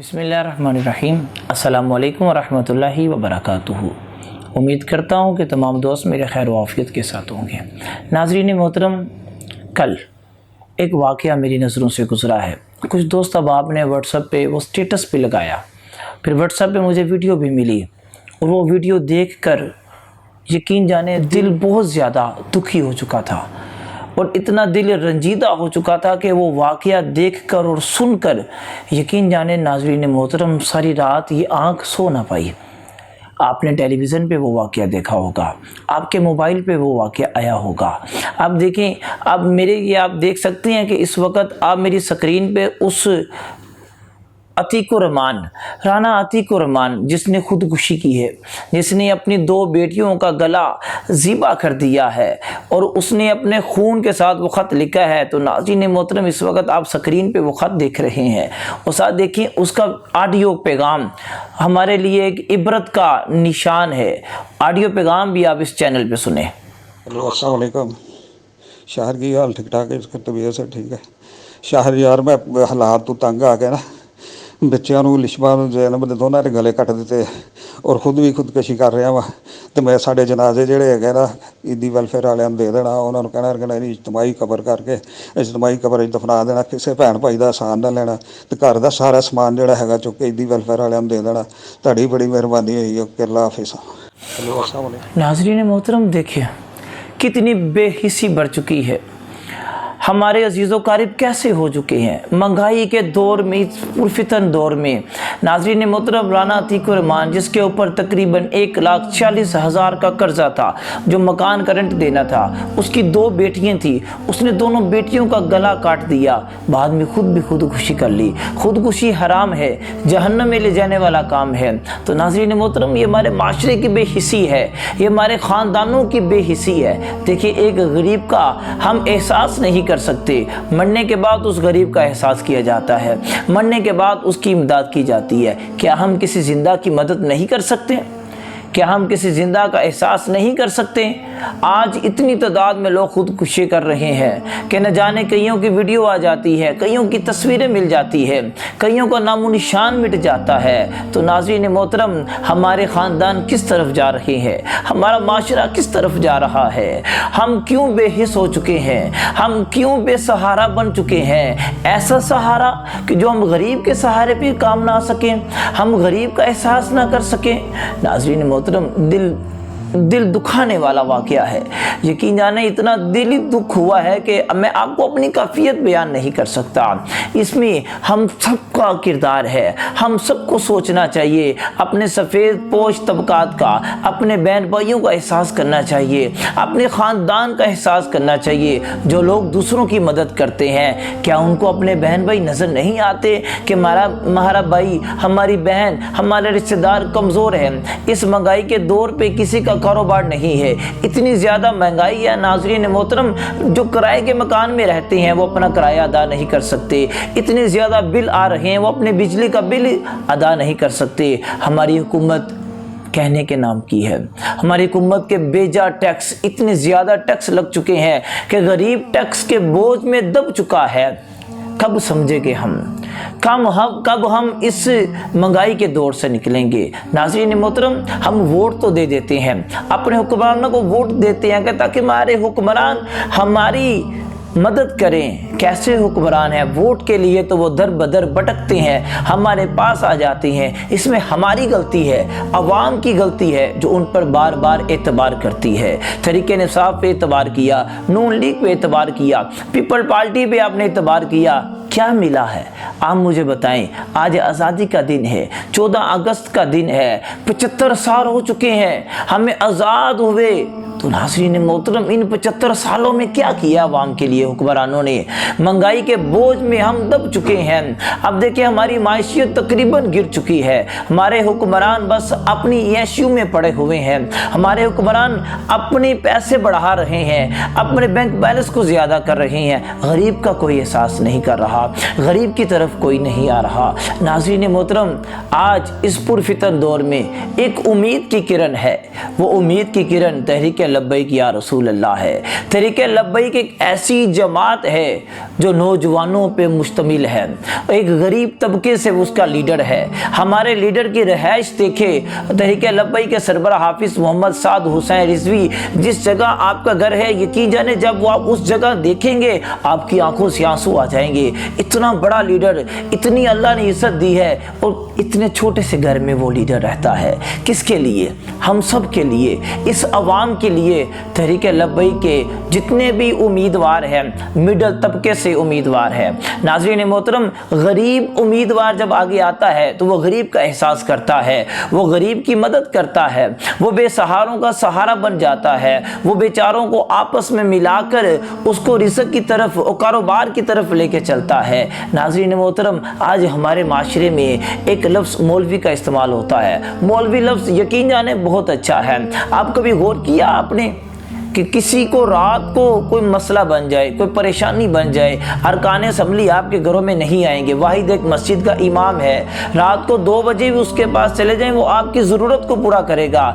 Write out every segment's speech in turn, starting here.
बिस्मिल्लाहिर्रहमानिर्रहीम। अस्सलामु अलैकुम वरहमतुल्लाहि वबरकातुहू। उम्मीद करता हूँ कि तमाम दोस्त मेरे खैर व आफियत के साथ होंगे। नाज़रीन मोहतरम, कल एक वाक़या मेरी नज़रों से गुज़रा है। कुछ दोस्त अहबाब ने व्हाट्सएप पे वो स्टेटस पे लगाया, फिर व्हाट्सएप पे मुझे वीडियो भी मिली और वो वीडियो देखकर यकीन जाने दिल बहुत ज़्यादा दुखी हो चुका था और इतना दिल रंजीदा हो चुका था कि वो वाक़या देखकर और सुनकर यकीन जाने नाज़रीन मोहतरम सारी रात ये आँख सो ना पाई। आपने टेलीविज़न पे वो वाक़या देखा होगा, आपके मोबाइल पे वो वाक़या आया होगा। आप देखें, आप मेरे ये आप देख सकते हैं कि इस वक्त आप मेरी स्क्रीन पे उस राना अतीकुर रहमान जिसने खुदकुशी की है, जिसने अपनी 2 बेटियों का गला ज़िबा कर दिया है और उसने अपने खून के साथ वो ख़त लिखा है। तो नाज़रीन मोहतरम, इस वक्त आप स्क्रीन पे वो ख़त देख रहे हैं और साथ देखिए उसका ऑडियो पैगाम हमारे लिए एक इबरत का निशान है। ऑडियो पैगाम भी आप इस चैनल पे सुने। हेलो, अस्सलाम वालेकुम। शाहर की हाल ठीक ठाक है, इसकी तबीयत से ठीक है। शाहर यार मैं हालात तो तंग आ गया ना, ਬੱਚਿਆਂ ਨੂੰ ਲਿਸ਼ਮਾ ਨੂੰ ਜ਼ੈਨਬ ਦੇ ਦੋਨਾਂ ਦੇ ਗਲੇ ਕੱਟ ਦਿੱਤੇ ਔਰ ਖੁਦ ਵੀ ਖੁਦਕੁਸ਼ੀ ਕਰ ਰਿਹਾ ਵਾ। ਤੇ ਮੈਂ ਸਾਡੇ ਜਨਾਜ਼ੇ ਜਿਹੜੇ ਹੈਗੇ ਨਾ ਈਦੀ ਵੈਲਫੇਅਰ ਵਾਲਿਆਂ ਨੂੰ ਦੇ ਦੇਣਾ, ਉਹਨਾਂ ਨੂੰ ਕਹਿਣਾ ਕਿ ਇਜਤਮਾਈ ਕਬਰ ਕਰਕੇ ਇਜਤਮਾਈ ਕਬਰ 'ਚ ਦਫਨਾ ਦੇਣਾ, ਕਿਸੇ ਭੈਣ ਭਾਈ ਦਾ ਆਸਾਨ ਨਾ ਲੈਣਾ ਤੇ ਘਰ ਦਾ ਸਾਰਾ ਸਮਾਨ ਜਿਹੜਾ ਹੈਗਾ ਚੁੱਕ ਕੇ ਈਦੀ ਵੈਲਫੇਅਰ ਵਾਲਿਆਂ ਨੂੰ ਦੇ ਦੇਣਾ। ਤੁਹਾਡੀ ਬੜੀ ਮਿਹਰਬਾਨੀ ਹੋਈ ਹੈ। ਅੱਲਾह हाफिज़। हेलो, अस्सलाम वालेकुम। नाज़रीन मोहतरम, देखिए कितनी बेहिसी बढ़ चुकी है। हमारे अजीज़ व क़रीब कैसे हो चुके हैं महंगाई के दौर में, इस पुरफितन दौर में। नाज़रीन मोहतरम, राना अतीकुर रहमान जिसके ऊपर तकरीबन 1,40,000 का कर्जा था, जो मकान का रेंट देना था, उसकी 2 बेटियां थी, उसने दोनों बेटियों का गला काट दिया, बाद में खुद भी खुदकुशी कर ली। खुदकुशी हराम है, जहन्नम में ले जाने वाला काम है। तो नाज़रीन मोहतरम, ये हमारे माशरे की बेहिसी है, ये हमारे ख़ानदानों की बेहिसी है। देखिए, एक गरीब का हम एहसास नहीं कर सकते, मरने के बाद उस गरीब का एहसास किया जाता है, मरने के बाद उसकी इमदाद की जाती है। क्या हम किसी जिंदा की मदद नहीं कर सकते? क्या हम किसी जिंदा का एहसास नहीं कर सकते? आज इतनी तादाद में लोग खुदकुशी कर रहे हैं कि न जाने कईयों की वीडियो आ जाती है, कईयों की तस्वीरें मिल जाती है, कईयों का नामो निशान मिट जाता है। तो नाज़रीन मोहतरम, हमारे ख़ानदान किस तरफ जा रहे हैं, हमारा माशरा किस तरफ जा रहा है, हम क्यों बेहिस हो चुके हैं, हम क्यों बेसहारा बन चुके हैं? ऐसा सहारा कि जो हम गरीब के सहारे पे काम ना आ सकें, हम गरीब का एहसास ना कर सकें। नाज़रीन मोहतरम, दिल दुखाने वाला वाक़या है। यकीन जाने इतना दिली दुख हुआ है कि मैं आपको अपनी कैफियत बयान नहीं कर सकता। इसमें हम सबका किरदार है, हम सबको सोचना चाहिए, अपने सफ़ेद पोश तबकात का, अपने बहन भाइयों का एहसास करना चाहिए, अपने ख़ानदान का एहसास करना चाहिए। जो लोग दूसरों की मदद करते हैं, क्या उनको अपने बहन भाई नज़र नहीं आते कि हमारा भाई, हमारी बहन, हमारे रिश्तेदार कमज़ोर है? इस महंगाई के दौर पे किसी का कारोबार नहीं है, इतनी ज़्यादा महंगाई है। नाज़रीन मोहतरम, जो किराए के मकान में रहते हैं वो अपना किराया अदा नहीं कर सकते, इतने ज़्यादा बिल आ रहे हैं, वो अपने बिजली का बिल अदा नहीं कर सकते। हमारी हुकूमत कहने के नाम की है, हमारी हुकूमत के बेजा टैक्स, इतने ज़्यादा टैक्स लग चुके हैं कि गरीब टैक्स के बोझ में दब चुका है। कब समझेंगे हम, कब हम इस महंगाई के दौर से निकलेंगे? नाज़रीन मोहतरम, हम वोट तो दे देते हैं, अपने हुक्मरानों को वोट देते हैं ताकि हमारे हुक्मरान हमारी मदद करें। कैसे हुक्मरान हैं? वोट के लिए तो वो दर बदर भटकते हैं, हमारे पास आ जाते हैं। इसमें हमारी गलती है, अवाम की गलती है जो उन पर बार बार एतबार करती है। तहरीक इंसाफ पे एतबार किया, नून लीग पे एतबार किया, पीपल पार्टी पे आपने एतबार किया, क्या मिला है? आप मुझे बताएं। आज आज़ादी का दिन है, 14 अगस्त का दिन है, 75 साल हो चुके हैं हमें आज़ाद हुए। तो नाज़रीन मोहतरम, इन 75 सालों में क्या किया आवाम के लिए हुक्मरानों ने? महंगाई के बोझ में हम दब चुके हैं। अब देखिए, हमारी माशियत तकरीबन गिर चुकी है, हमारे हुक्मरान बस अपनी ऐशू में पड़े हुए हैं, हमारे हुक्मरान अपने पैसे बढ़ा रहे हैं, अपने बैंक बैलेंस को ज़्यादा कर रहे हैं, गरीब का कोई एहसास नहीं कर रहा, गरीब की तरफ कोई नहीं आ रहा। नाज़रीन मोहतरम, आज इस पुरफितन दौर में एक उम्मीद की किरण है, वो उम्मीद की किरण तहरीक लब्बैक या रसूल अल्लाह है। तहरीक लब्बैक एक ऐसी जमात है जो नौजवानों पे मुश्तमिल है, एक गरीब तबके से उसका लीडर है। हमारे लीडर की रहाइश देखे, तहरीक लब्बैक के सरबराह हाफिज मोहम्मद साद हुसैन रिजवी, जिस जगह आपका घर है, यकीन जाने जब वो आप उस जगह देखेंगे आपकी आंखों से आंसू आ जाएंगे। इतना बड़ा लीडर, इतनी अल्लाह ने इज्जत दी है और इतने छोटे से घर में वो लीडर रहता है। किसके लिए? हम सब के लिए, इस अवाम के लिए। तहरीक लब्बैक के जितने भी उम्मीदवार हैं, मिडल तबके से उम्मीदवार है। नाज़रीन मोहतरम, गरीब उम्मीदवार जब आगे आता है तो वो गरीब का एहसास करता है, वो गरीब की मदद करता है, वो बेसहारों का सहारा बन जाता है, वो बेचारों को आपस में मिलाकर उसको रिज़्क़ की तरफ और कारोबार की तरफ लेके चलता है। नाज़रीन मोहतरम, आज हमारे माशरे में एक लफ्ज़ मौलवी का इस्तेमाल होता है। मौलवी लफ्ज़ यकीन जाने बहुत अच्छा है। आप कभी गौर किया आपने कि किसी को रात को कोई मसला बन जाए, कोई परेशानी बन जाए, अरकान असम्बली आपके घरों में नहीं आएंगे, वाहिद एक मस्जिद का इमाम है, रात को 2 बजे भी उसके पास चले जाएं, वो आपकी ज़रूरत को पूरा करेगा।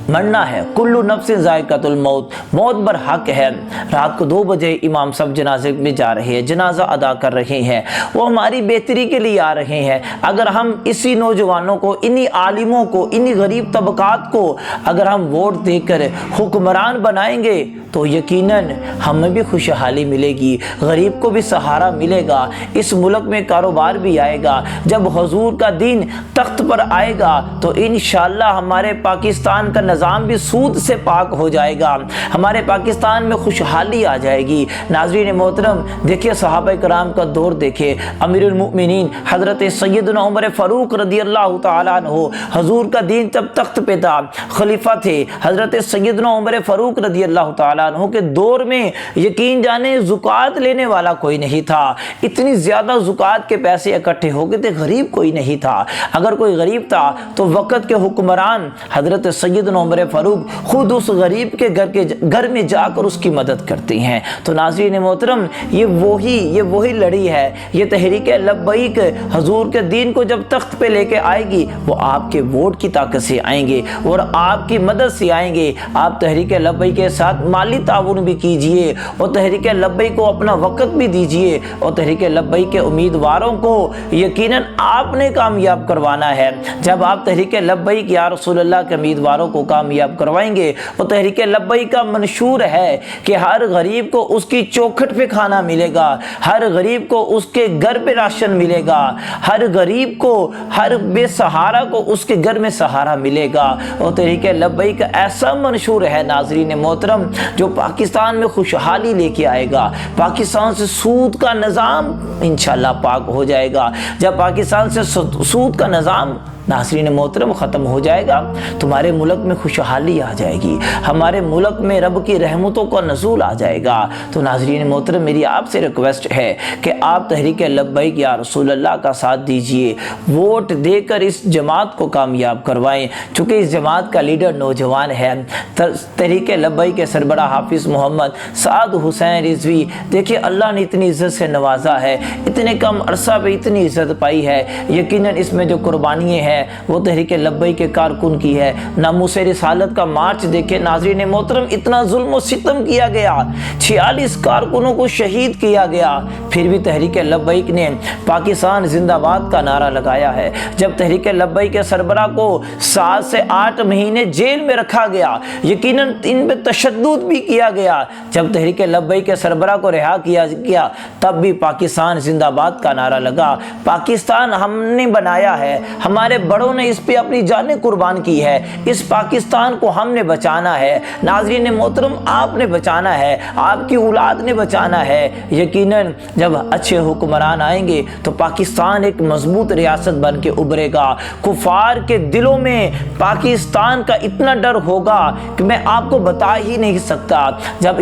मरना है, कुल्लु नफ्सिन ज़ाइक़तुल मौत, मौत बर हक है। रात को 2 बजे इमाम सब जनाजे में जा रहे हैं, जनाजा अदा कर रहे हैं, वो हमारी बेहतरी के लिए आ रहे हैं। अगर हम इसी नौजवानों को, इन्हीं आलिमों को, इन्हीं गरीब तबकात को अगर हम वोट देकर हुक्मरान बनाएंगे तो यकीनन हमें भी खुशहाली मिलेगी, गरीब को भी सहारा मिलेगा, इस मुल्क में कारोबार भी आएगा। जब हुजूर का दीन तख्त पर आएगा तो इंशाअल्लाह हमारे पाकिस्तान का निज़ाम भी सूद से पाक हो जाएगा, हमारे पाकिस्तान में खुशहाली आ जाएगी। नाज़रीन मोहतरम, देखिए सहाबा कराम का दौर देखिए, अमीरुल मुमिनीन हज़रत सैयदना उमर फ़ारूक रज़ियल्लाहु तआला अन्हु, हुजूर का दीन तब तख्त पे था, खलीफा थे हज़रत सैयदना उमर फ़ारूक रज़ियल्लाहु तआला अन्हु के दौर में यकीन जाने ज़ुकात लेने वाला कोई नहीं था। इतनी ज़्यादा ज़ुकात के पैसे इकट्ठे हो गए थे, गरीब कोई नहीं था। अगर कोई गरीब था तो वक़्त के हुक्मरान हज़रत सैयदना उमर फ़ारूक खुद उस गरीब के घर में जाकर उसकी मदद करती हैं। तो नाज़रीन मोहतरम, ये वही लड़ी है, ये तहरीक लब्बैक हुजूर के दीन को जब तख्त पे लेके आएगी वो आपके वोट की ताकत से आएंगे और आपकी मदद से आएंगे। आप तहरीक लब्बैक के साथ माली ताउन भी कीजिए और तहरीक लब्बैक को अपना वक़्त भी दीजिए और तहरीक लब्बैक के उम्मीदवारों को यकीनन आपने कामयाब करवाना है। जब आप तहरीक लब्बैक या रसूल अल्लाह के उम्मीदवारों को कामयाब करवाएंगे और तहरीक लब्बैक का मंशूर है कि हर गरीब को उसकी चौखट पे खाना मिलेगा, हर गरीब को उसके घर पे राशन मिलेगा, हर गरीब को, हर बेसहारा को उसके घर में सहारा मिलेगा। और तहरीक लब्बैक ऐसा मंशूर है नाज़रीन मोहतरम जो पाकिस्तान में खुशहाली लेके आएगा। पाकिस्तान से सूद का निज़ाम इंशाअल्लाह पाक हो जाएगा। जब पाकिस्तान से सूद का निज़ाम नाज़रीन मोहतरम ख़त्म हो जाएगा, तुम्हारे मुल्क में खुशहाली आ जाएगी, हमारे मुल्क में रब की रहमतों का नज़ूल आ जाएगा। तो नाज़रीन मोहतरम, मेरी आपसे रिक्वेस्ट है कि आप तहरीक लब्बैक या रसूल अल्लाह का साथ दीजिए, वोट देकर इस जमात को कामयाब करवाएं। चूँकि इस जमात का लीडर नौजवान है, तहरीक लब्बैक के सरबराह हाफिज़ मोहम्मद साद हुसैन रिजवी, देखिए अल्लाह ने इतनी इज़्ज़त से नवाजा है, इतने कम अरसा पे इतनी इज़्ज़त पाई है। यकीनन इसमें जो कुर्बानियाँ हैं वो तहरीक लब्बैक के कारकुन की है। नामूस रिसालत का मार्च देखे नाज़रीन मोहतरम, इतना जुल्म और सितम किया गया, 46 कारकुनों को शहीद किया गया, फिर भी तहरीक लब्बैक ने पाकिस्तान जिंदाबाद का नारा लगाया है। जब तहरीक लब्बैक के सरबराह को 7 से 8 महीने जेल में रखा गया, यकीनन इन पे तशद्दुद भी किया गया, जब तहरीक लब्बैक के सरबराह को रिहा किया गया तब भी पाकिस्तान जिंदाबाद का नारा लगा। पाकिस्तान हमने बनाया है, हमारे बड़ों ने इस पे अपनी जानें कुर्बान की है, इस पाकिस्तान को हमने बचाना है। नाज़रीन मोहतरम, आपने बचाना है, आपकी औलाद ने बचाना है। यकीनन जब अच्छे हुक्मरान आएंगे तो पाकिस्तान एक मजबूत रियासत बन के उभरेगा। कुफार के दिलों में पाकिस्तान का इतना डर होगा कि मैं आपको बता ही नहीं सकता। जब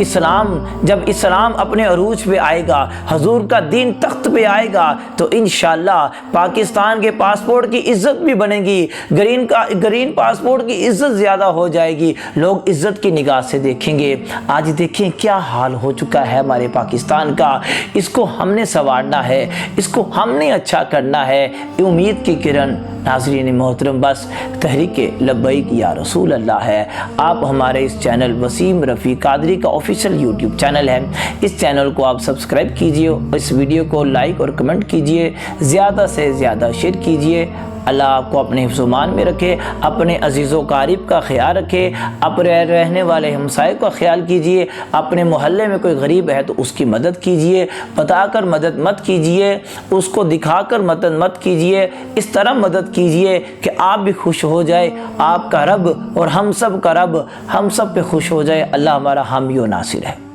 इस्लाम अपने अरूज पे आएगा, हुजूर का दीन तख्त पे आएगा तो इंशाअल्लाह पाकिस्तान के पासपोर्ट की इज्जत भी बनेगी, ग्रीन पासपोर्ट की इज्जत ज़्यादा हो जाएगी, लोग इज्जत की निगाह से देखेंगे। आज देखें क्या हाल हो चुका है हमारे पाकिस्तान का, इसको हमने संवारना है, इसको हमने अच्छा करना है। उम्मीद की किरण नाज़रीन मोहतरम, बस तहरीक लब्बैक या रसूल अल्लाह है। आप हमारे इस चैनल वसीम रफ़ी कादरी का ऑफिशियल यूट्यूब चैनल है, इस चैनल को आप सब्सक्राइब कीजिए, इस वीडियो को लाइक और कमेंट कीजिए, ज़्यादा से ज़्यादा शेयर कीजिए। अल्लाह आपको अपने हिफ्ज़-ओ-मान में रखे, अपने अजीज़ व क़ारिब का ख्याल रखे, अपने रहने वाले हमसाए का ख्याल कीजिए। अपने मोहल्ले में कोई गरीब है तो उसकी मदद कीजिए, बताकर मदद मत कीजिए, उसको दिखाकर मदद मत कीजिए। इस तरह मदद कीजिए कि आप भी खुश हो जाए, आपका रब और हम सब का रब हम सब पे खुश हो जाए। अल्लाह हमारा हामी व नासिर है।